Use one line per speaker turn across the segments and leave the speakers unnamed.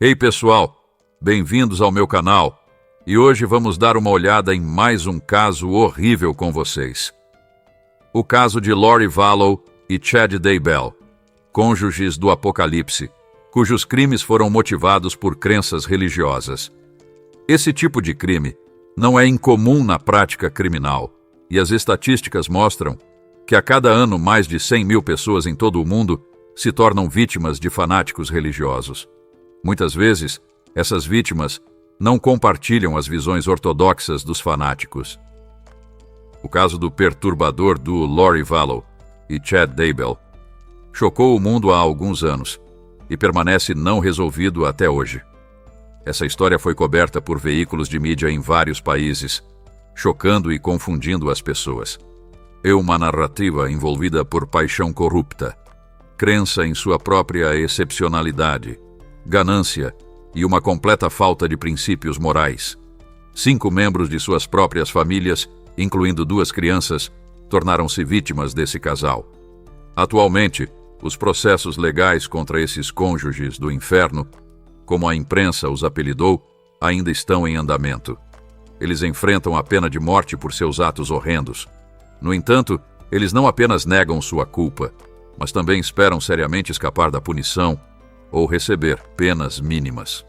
Ei pessoal, bem-vindos ao meu canal e hoje vamos dar uma olhada em mais um caso horrível com vocês. O caso de Lori Vallow e Chad Daybell, cônjuges do Apocalipse, cujos crimes foram motivados por crenças religiosas. Esse tipo de crime não é incomum na prática criminal e as estatísticas mostram que a cada ano mais de 100 mil pessoas em todo o mundo se tornam vítimas de fanáticos religiosos. Muitas vezes, essas vítimas não compartilham as visões ortodoxas dos fanáticos. O caso do perturbador do Lori Vallow e Chad Daybell chocou o mundo há alguns anos e permanece não resolvido até hoje. Essa história foi coberta por veículos de mídia em vários países, chocando e confundindo as pessoas. É uma narrativa envolvida por paixão corrupta, crença em sua própria excepcionalidade, ganância e uma completa falta de princípios morais. 5 membros de suas próprias famílias, incluindo 2 crianças, tornaram-se vítimas desse casal. Atualmente, os processos legais contra esses cônjuges do inferno, como a imprensa os apelidou, ainda estão em andamento. Eles enfrentam a pena de morte por seus atos horrendos. No entanto, eles não apenas negam sua culpa, mas também esperam seriamente escapar da punição ou receber penas mínimas.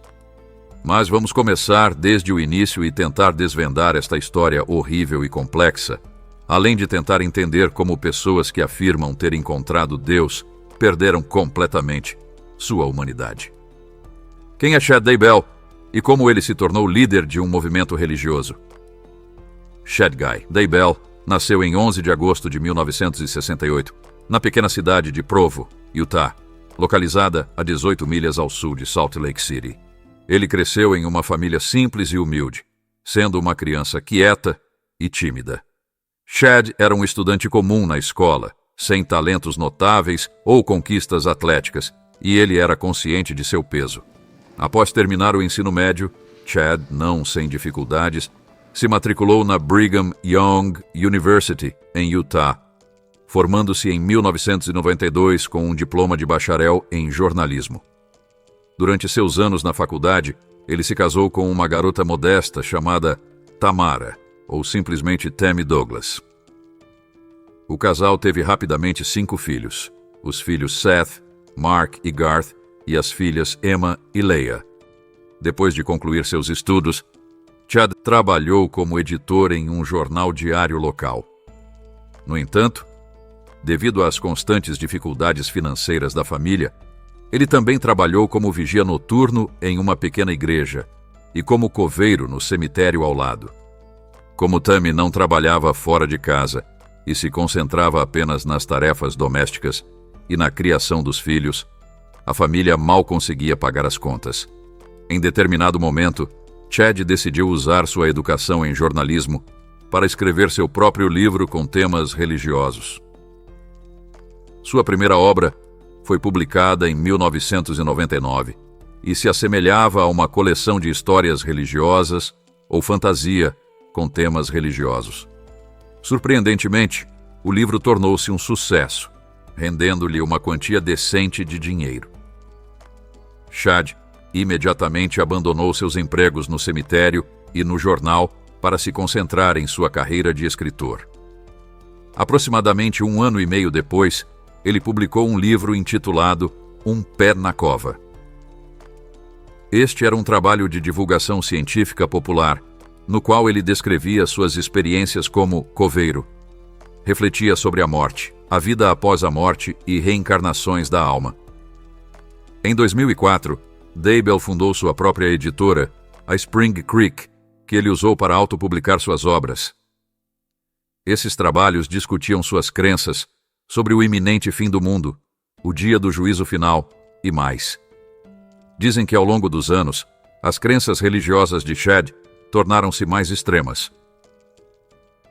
Mas vamos começar desde o início e tentar desvendar esta história horrível e complexa, além de tentar entender como pessoas que afirmam ter encontrado Deus perderam completamente sua humanidade. Quem é Chad Daybell e como ele se tornou líder de um movimento religioso? Chad Guy Daybell nasceu em 11 de agosto de 1968, na pequena cidade de Provo, Utah, localizada a 18 milhas ao sul de Salt Lake City. Ele cresceu em uma família simples e humilde, sendo uma criança quieta e tímida. Chad era um estudante comum na escola, sem talentos notáveis ou conquistas atléticas, e ele era consciente de seu peso. Após terminar o ensino médio, Chad, não sem dificuldades, se matriculou na Brigham Young University, em Utah, formando-se em 1992 com um diploma de bacharel em jornalismo. Durante seus anos na faculdade, ele se casou com uma garota modesta chamada Tamara, ou simplesmente Tammy Douglas. O casal teve rapidamente 5 filhos, os filhos Seth, Mark e Garth, e as filhas Emma e Leia. Depois de concluir seus estudos, Chad trabalhou como editor em um jornal diário local. No entanto, devido às constantes dificuldades financeiras da família, ele também trabalhou como vigia noturno em uma pequena igreja e como coveiro no cemitério ao lado. Como Tammy não trabalhava fora de casa e se concentrava apenas nas tarefas domésticas e na criação dos filhos, a família mal conseguia pagar as contas. Em determinado momento, Chad decidiu usar sua educação em jornalismo para escrever seu próprio livro com temas religiosos. Sua primeira obra foi publicada em 1999 e se assemelhava a uma coleção de histórias religiosas ou fantasia com temas religiosos. Surpreendentemente, o livro tornou-se um sucesso, rendendo-lhe uma quantia decente de dinheiro. Chad imediatamente abandonou seus empregos no cemitério e no jornal para se concentrar em sua carreira de escritor. Aproximadamente 1 ano e meio depois, ele publicou um livro intitulado Um Pé na Cova. Este era um trabalho de divulgação científica popular, no qual ele descrevia suas experiências como coveiro. Refletia sobre a morte, a vida após a morte e reencarnações da alma. Em 2004, Daybell fundou sua própria editora, a Spring Creek, que ele usou para autopublicar suas obras. Esses trabalhos discutiam suas crenças sobre o iminente fim do mundo, o dia do juízo final e mais. Dizem que ao longo dos anos, as crenças religiosas de Chad tornaram-se mais extremas.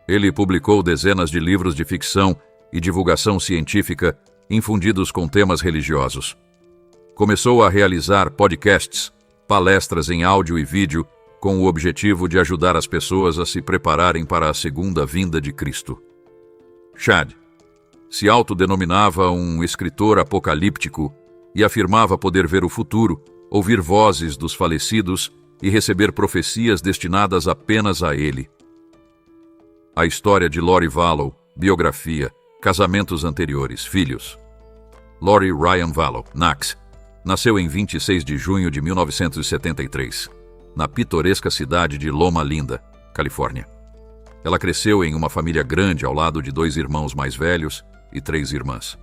Ele publicou dezenas de livros de ficção e divulgação científica infundidos com temas religiosos. Começou a realizar podcasts, palestras em áudio e vídeo, com o objetivo de ajudar as pessoas a se prepararem para a segunda vinda de Cristo. Chad se autodenominava um escritor apocalíptico e afirmava poder ver o futuro ouvir vozes dos falecidos e receber profecias destinadas apenas a ele. A história de Lori Vallow, biografia, casamentos anteriores, filhos. Lori Ryan Vallow, Knox, nasceu em 26 de junho de 1973, na pitoresca cidade de Loma Linda, Califórnia. Ela cresceu em uma família grande ao lado de 2 irmãos mais velhos e 3 irmãs.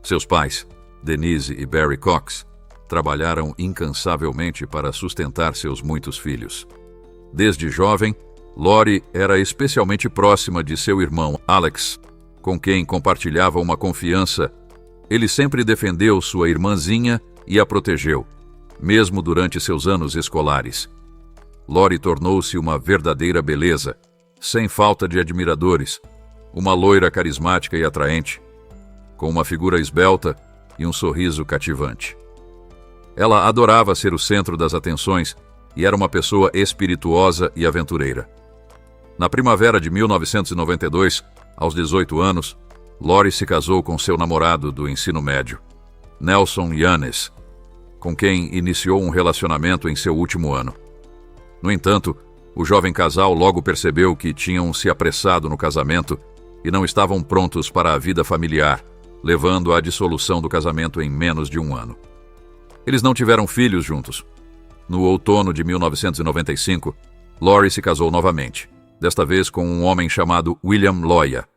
Seus pais, Denise e Barry Cox, trabalharam incansavelmente para sustentar seus muitos filhos. Desde jovem, Lori era especialmente próxima de seu irmão, Alex, com quem compartilhava uma confiança. Ele sempre defendeu sua irmãzinha e a protegeu, mesmo durante seus anos escolares. Lori tornou-se uma verdadeira beleza, sem falta de admiradores, uma loira carismática e atraente, com uma figura esbelta e um sorriso cativante. Ela adorava ser o centro das atenções e era uma pessoa espirituosa e aventureira. Na primavera de 1992, aos 18 anos, Lori se casou com seu namorado do ensino médio, Nelson Yanes, com quem iniciou um relacionamento em seu último ano. No entanto, o jovem casal logo percebeu que tinham se apressado no casamento e não estavam prontos para a vida familiar, levando à dissolução do casamento em menos de um ano. Eles não tiveram filhos juntos. No outono de 1995, Lori se casou novamente, desta vez com um homem chamado William Loya.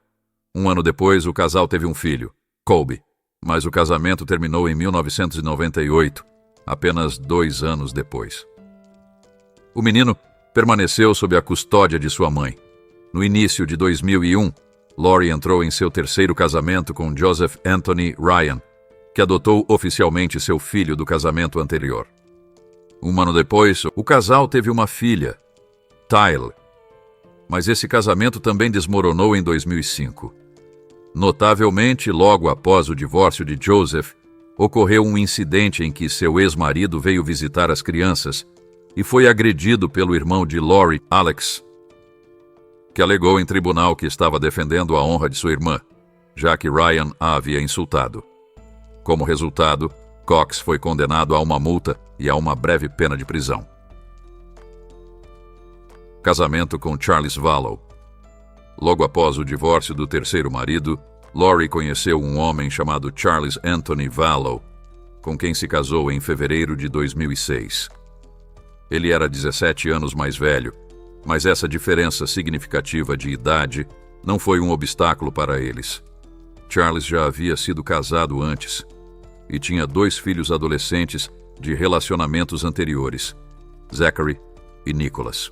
Um ano depois, o casal teve um filho, Colby, mas o casamento terminou em 1998, apenas 2 anos depois. O menino permaneceu sob a custódia de sua mãe. No início de 2001, Lori entrou em seu 3º casamento com Joseph Anthony Ryan, que adotou oficialmente seu filho do casamento anterior. Um ano depois, o casal teve uma filha, Tyler. Mas esse casamento também desmoronou em 2005. Notavelmente, logo após o divórcio de Joseph, ocorreu um incidente em que seu ex-marido veio visitar as crianças e foi agredido pelo irmão de Lori, Alex, que alegou em tribunal que estava defendendo a honra de sua irmã, já que Ryan a havia insultado. Como resultado, Cox foi condenado a uma multa e a uma breve pena de prisão. Casamento com Charles Vallow. Logo após o divórcio do 3º marido, Lori conheceu um homem chamado Charles Anthony Vallow, com quem se casou em fevereiro de 2006. Ele era 17 anos mais velho, mas essa diferença significativa de idade não foi um obstáculo para eles. Charles já havia sido casado antes e tinha 2 filhos adolescentes de relacionamentos anteriores, Zachary e Nicholas.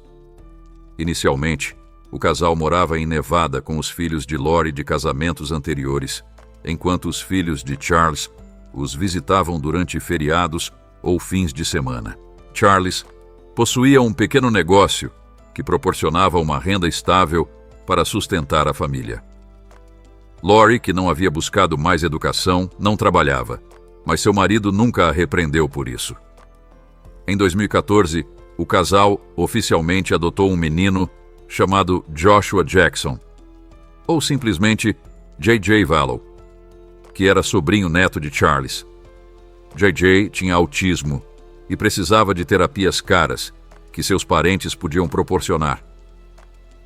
Inicialmente, o casal morava em Nevada com os filhos de Lori de casamentos anteriores, enquanto os filhos de Charles os visitavam durante feriados ou fins de semana. Charles possuía um pequeno negócio que proporcionava uma renda estável para sustentar a família. Lori, que não havia buscado mais educação, não trabalhava, mas seu marido nunca a repreendeu por isso. Em 2014, o casal oficialmente adotou um menino chamado Joshua Jackson, ou simplesmente J.J. Vallow, que era sobrinho neto de Charles. J.J. tinha autismo e precisava de terapias caras que seus parentes podiam proporcionar.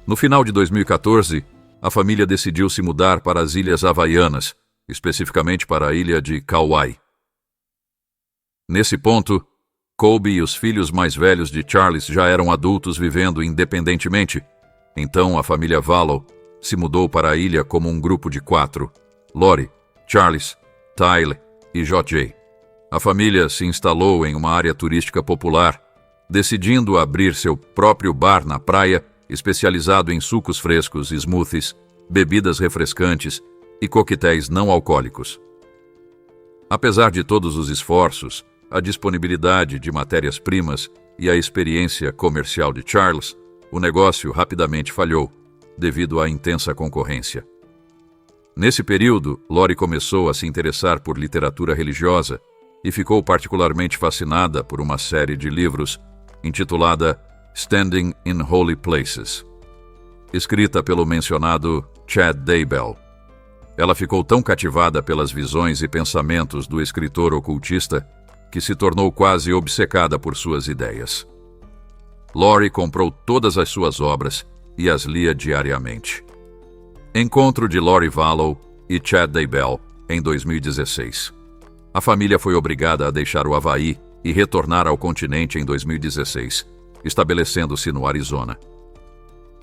No final de 2014, a família decidiu se mudar para as Ilhas Havaianas, especificamente para a ilha de Kauai. Nesse ponto, Colby e os filhos mais velhos de Charles já eram adultos vivendo independentemente, então a família Vallow se mudou para a ilha como um grupo de 4, Lori, Charles, Tyler e J.J. A família se instalou em uma área turística popular, decidindo abrir seu próprio bar na praia, especializado em sucos frescos, smoothies, bebidas refrescantes e coquetéis não alcoólicos. Apesar de todos os esforços, a disponibilidade de matérias-primas e a experiência comercial de Charles, o negócio rapidamente falhou, devido à intensa concorrência. Nesse período, Lori começou a se interessar por literatura religiosa e ficou particularmente fascinada por uma série de livros intitulada Standing in Holy Places, escrita pelo mencionado Chad Daybell. Ela ficou tão cativada pelas visões e pensamentos do escritor ocultista que se tornou quase obcecada por suas ideias. Lori comprou todas as suas obras e as lia diariamente. Encontro de Lori Vallow e Chad Daybell em 2016. A família foi obrigada a deixar o Havaí e retornar ao continente em 2016, estabelecendo-se no Arizona.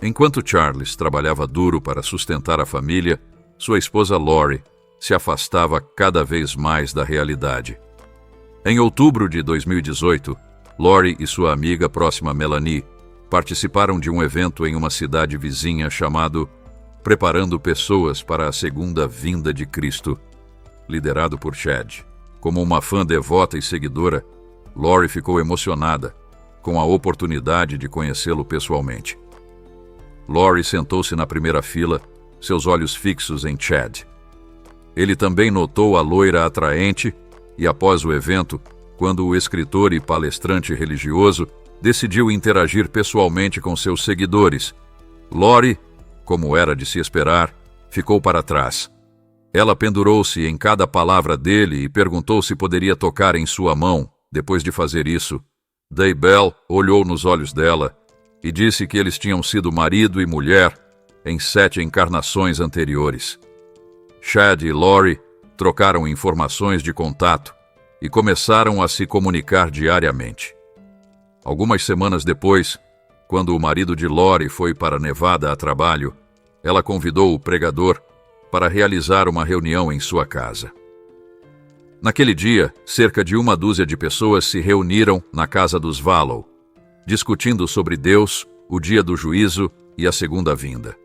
Enquanto Charles trabalhava duro para sustentar a família, sua esposa Lori se afastava cada vez mais da realidade. Em outubro de 2018, Lori e sua amiga próxima Melanie participaram de um evento em uma cidade vizinha chamado Preparando Pessoas para a Segunda Vinda de Cristo, liderado por Chad. Como uma fã devota e seguidora, Lori ficou emocionada com a oportunidade de conhecê-lo pessoalmente. Lori sentou-se na primeira fila, seus olhos fixos em Chad. Ele também notou a loira atraente e, após o evento, quando o escritor e palestrante religioso decidiu interagir pessoalmente com seus seguidores, Lori, como era de se esperar, ficou para trás. Ela pendurou-se em cada palavra dele e perguntou se poderia tocar em sua mão. Depois de fazer isso, Daybell olhou nos olhos dela e disse que eles tinham sido marido e mulher em 7 encarnações anteriores. Chad e Lori trocaram informações de contato e começaram a se comunicar diariamente. Algumas semanas depois, quando o marido de Lori foi para Nevada a trabalho, ela convidou o pregador para realizar uma reunião em sua casa. Naquele dia, cerca de 1 dúzia de pessoas se reuniram na casa dos Vallow, discutindo sobre Deus, o dia do juízo e a segunda vinda.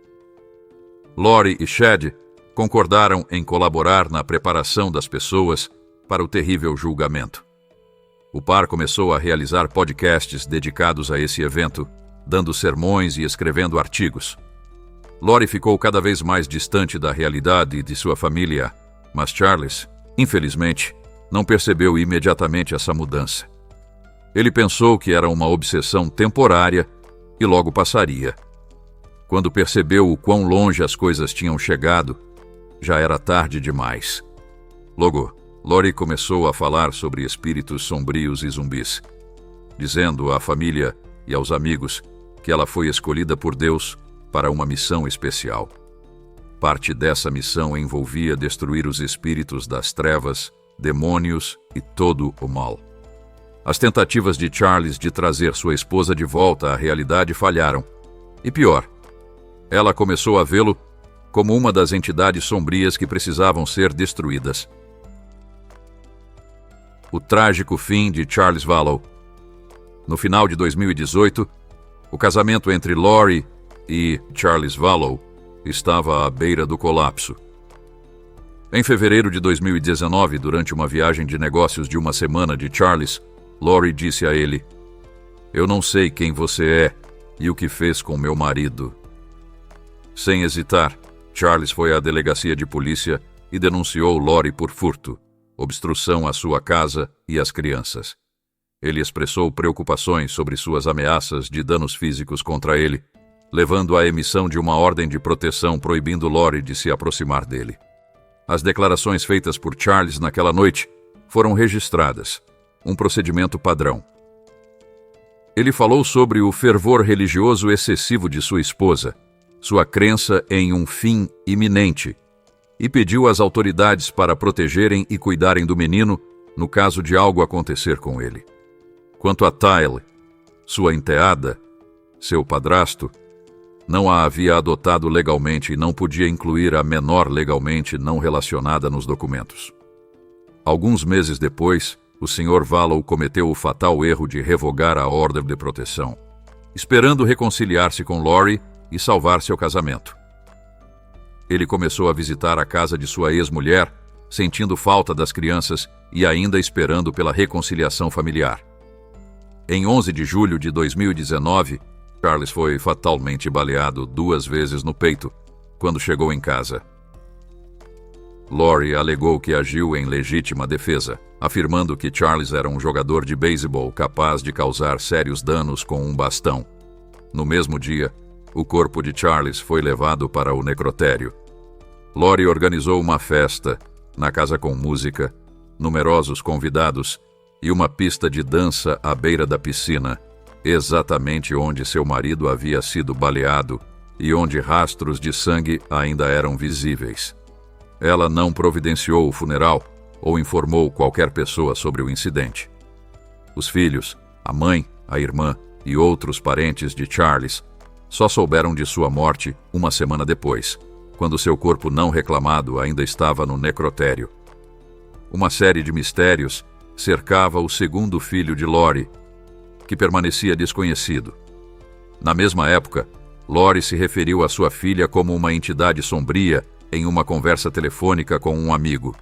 Lori e Chad concordaram em colaborar na preparação das pessoas para o terrível julgamento. O par começou a realizar podcasts dedicados a esse evento, dando sermões e escrevendo artigos. Lori ficou cada vez mais distante da realidade de sua família, mas Charles, infelizmente, não percebeu imediatamente essa mudança. Ele pensou que era uma obsessão temporária e logo passaria. Quando percebeu o quão longe as coisas tinham chegado, já era tarde demais. Logo, Lori começou a falar sobre espíritos sombrios e zumbis, dizendo à família e aos amigos que ela foi escolhida por Deus para uma missão especial. Parte dessa missão envolvia destruir os espíritos das trevas, demônios e todo o mal. As tentativas de Charles de trazer sua esposa de volta à realidade falharam. E pior, ela começou a vê-lo como uma das entidades sombrias que precisavam ser destruídas. O trágico fim de Charles Vallow. No final de 2018, o casamento entre Lori e Charles Vallow estava à beira do colapso. Em fevereiro de 2019, durante uma viagem de negócios de uma semana de Charles, Lori disse a ele: "Eu não sei quem você é e o que fez com meu marido." Sem hesitar, Charles foi à delegacia de polícia e denunciou Lori por furto, obstrução à sua casa e às crianças. Ele expressou preocupações sobre suas ameaças de danos físicos contra ele, levando à emissão de uma ordem de proteção proibindo Lori de se aproximar dele. As declarações feitas por Charles naquela noite foram registradas, um procedimento padrão. Ele falou sobre o fervor religioso excessivo de sua esposa, sua crença em um fim iminente, e pediu às autoridades para protegerem e cuidarem do menino no caso de algo acontecer com ele. Quanto a Tyle, sua enteada, seu padrasto, não a havia adotado legalmente e não podia incluir a menor legalmente não relacionada nos documentos. Alguns meses depois, o Sr. Vallow cometeu o fatal erro de revogar a ordem de proteção, esperando reconciliar-se com Lori e salvar seu casamento. Ele começou a visitar a casa de sua ex-mulher, sentindo falta das crianças e ainda esperando pela reconciliação familiar. Em 11 de julho de 2019, Charles foi fatalmente baleado 2 vezes no peito quando chegou em casa. Lori alegou que agiu em legítima defesa, afirmando que Charles era um jogador de beisebol capaz de causar sérios danos com um bastão. No mesmo dia, o corpo de Charles foi levado para o necrotério. Lori organizou uma festa, na casa com música, numerosos convidados e uma pista de dança à beira da piscina, exatamente onde seu marido havia sido baleado e onde rastros de sangue ainda eram visíveis. Ela não providenciou o funeral ou informou qualquer pessoa sobre o incidente. Os filhos, a mãe, a irmã e outros parentes de Charles só souberam de sua morte uma semana depois, quando seu corpo não reclamado ainda estava no necrotério. Uma série de mistérios cercava o segundo filho de Lori, que permanecia desconhecido. Na mesma época, Lori se referiu à sua filha como uma entidade sombria em uma conversa telefônica com um amigo.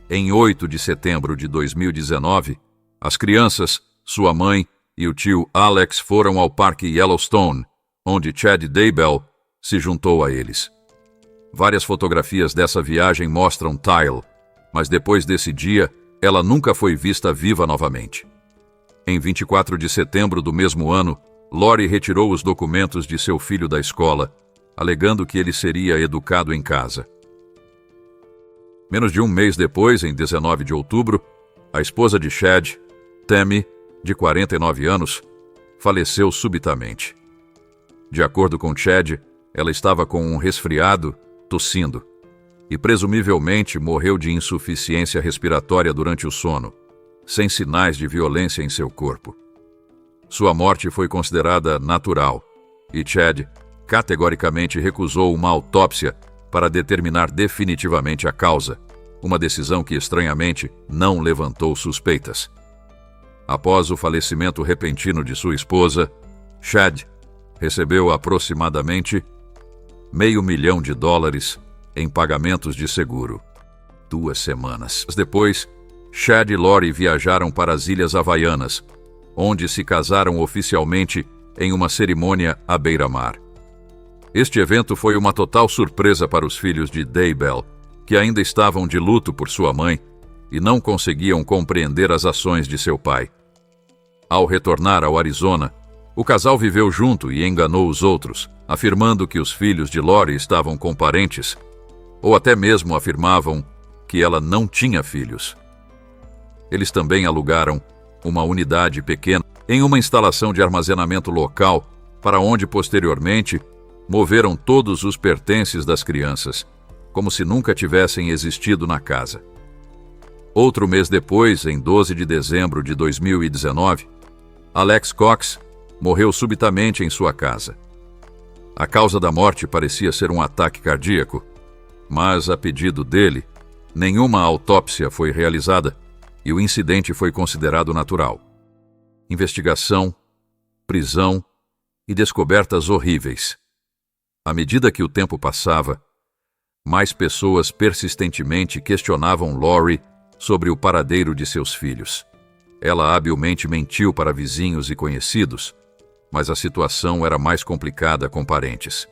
Em 8 de setembro de 2019, as crianças, sua mãe e o tio Alex foram ao Parque Yellowstone, onde Chad Daybell se juntou a eles. Várias fotografias dessa viagem mostram Tyle, mas depois desse dia, ela nunca foi vista viva novamente. Em 24 de setembro do mesmo ano, Lori retirou os documentos de seu filho da escola, alegando que ele seria educado em casa. Menos de um mês depois, em 19 de outubro, a esposa de Chad, Tammy, de 49 anos, faleceu subitamente. De acordo com Chad, ela estava com um resfriado, tossindo, e presumivelmente morreu de insuficiência respiratória durante o sono, sem sinais de violência em seu corpo. Sua morte foi considerada natural, e Chad categoricamente recusou uma autópsia para determinar definitivamente a causa, uma decisão que, estranhamente, não levantou suspeitas. Após o falecimento repentino de sua esposa, Chad recebeu aproximadamente $500 mil em pagamentos de seguro. 2 semanas depois, Chad e Lori viajaram para as Ilhas Havaianas, onde se casaram oficialmente em uma cerimônia à beira-mar. Este evento foi uma total surpresa para os filhos de Daybell, que ainda estavam de luto por sua mãe e não conseguiam compreender as ações de seu pai. Ao retornar ao Arizona, o casal viveu junto e enganou os outros, afirmando que os filhos de Lori estavam com parentes, ou até mesmo afirmavam que ela não tinha filhos. Eles também alugaram uma unidade pequena em uma instalação de armazenamento local, para onde posteriormente moveram todos os pertences das crianças, como se nunca tivessem existido na casa. Outro mês depois, em 12 de dezembro de 2019, Alex Cox morreu subitamente em sua casa. A causa da morte parecia ser um ataque cardíaco, mas, a pedido dele, nenhuma autópsia foi realizada e o incidente foi considerado natural. Investigação, prisão e descobertas horríveis. À medida que o tempo passava, mais pessoas persistentemente questionavam Lori sobre o paradeiro de seus filhos. Ela habilmente mentiu para vizinhos e conhecidos, mas a situação era mais complicada com parentes.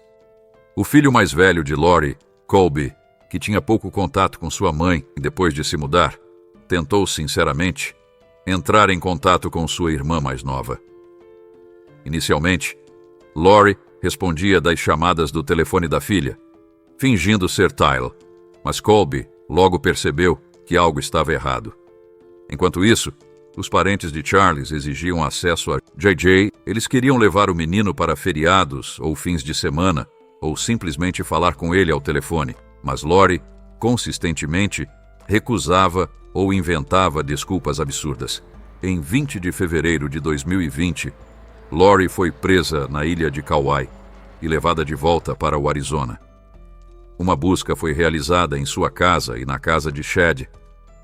O filho mais velho de Lori, Colby, que tinha pouco contato com sua mãe depois de se mudar, tentou sinceramente entrar em contato com sua irmã mais nova. Inicialmente, Lori respondia das chamadas do telefone da filha, fingindo ser Tyle, mas Colby logo percebeu que algo estava errado. Enquanto isso, os parentes de Charles exigiam acesso a JJ. Eles queriam levar o menino para feriados ou fins de semana, ou simplesmente falar com ele ao telefone, mas Lori, consistentemente, recusava ou inventava desculpas absurdas. Em 20 de fevereiro de 2020, Lori foi presa na ilha de Kauai e levada de volta para o Arizona. Uma busca foi realizada em sua casa e na casa de Chad,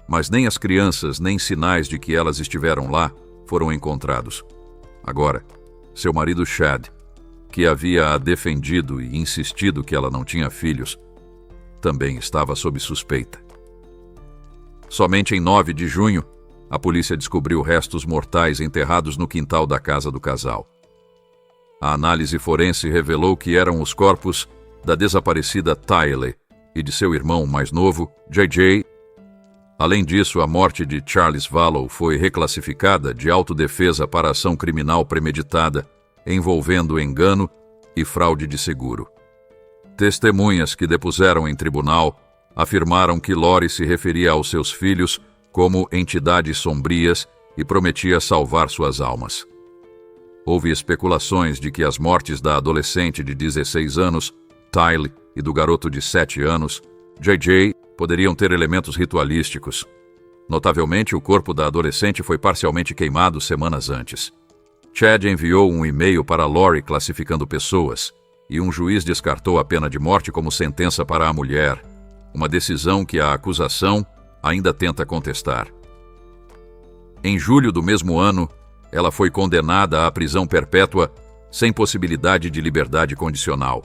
mas nem as crianças nem sinais de que elas estiveram lá foram encontrados. Agora, seu marido Chad, que havia a defendido e insistido que ela não tinha filhos, também estava sob suspeita. Somente em 9 de junho, a polícia descobriu restos mortais enterrados no quintal da casa do casal. A análise forense revelou que eram os corpos da desaparecida Tyle e de seu irmão mais novo, JJ. Além disso, a morte de Charles Vallow foi reclassificada de autodefesa para ação criminal premeditada, envolvendo engano e fraude de seguro. Testemunhas que depuseram em tribunal afirmaram que Lori se referia aos seus filhos como entidades sombrias e prometia salvar suas almas. Houve especulações de que as mortes da adolescente de 16 anos, Tylee, e do garoto de 7 anos, JJ, poderiam ter elementos ritualísticos. Notavelmente, o corpo da adolescente foi parcialmente queimado semanas antes. Chad enviou um e-mail para Lori classificando pessoas, e um juiz descartou a pena de morte como sentença para a mulher, uma decisão que a acusação ainda tenta contestar. Em julho do mesmo ano, ela foi condenada à prisão perpétua sem possibilidade de liberdade condicional.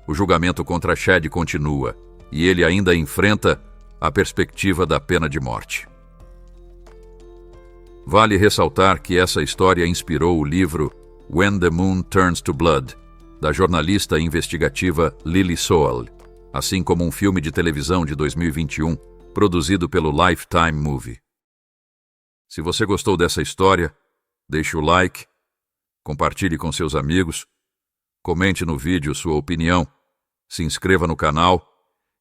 O julgamento contra Chad continua, e ele ainda enfrenta a perspectiva da pena de morte. Vale ressaltar que essa história inspirou o livro When the Moon Turns to Blood, da jornalista investigativa Lily Soal, assim como um filme de televisão de 2021, produzido pelo Lifetime Movie. Se você gostou dessa história, deixe o like, compartilhe com seus amigos, comente no vídeo sua opinião, se inscreva no canal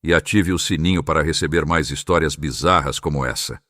e ative o sininho para receber mais histórias bizarras como essa.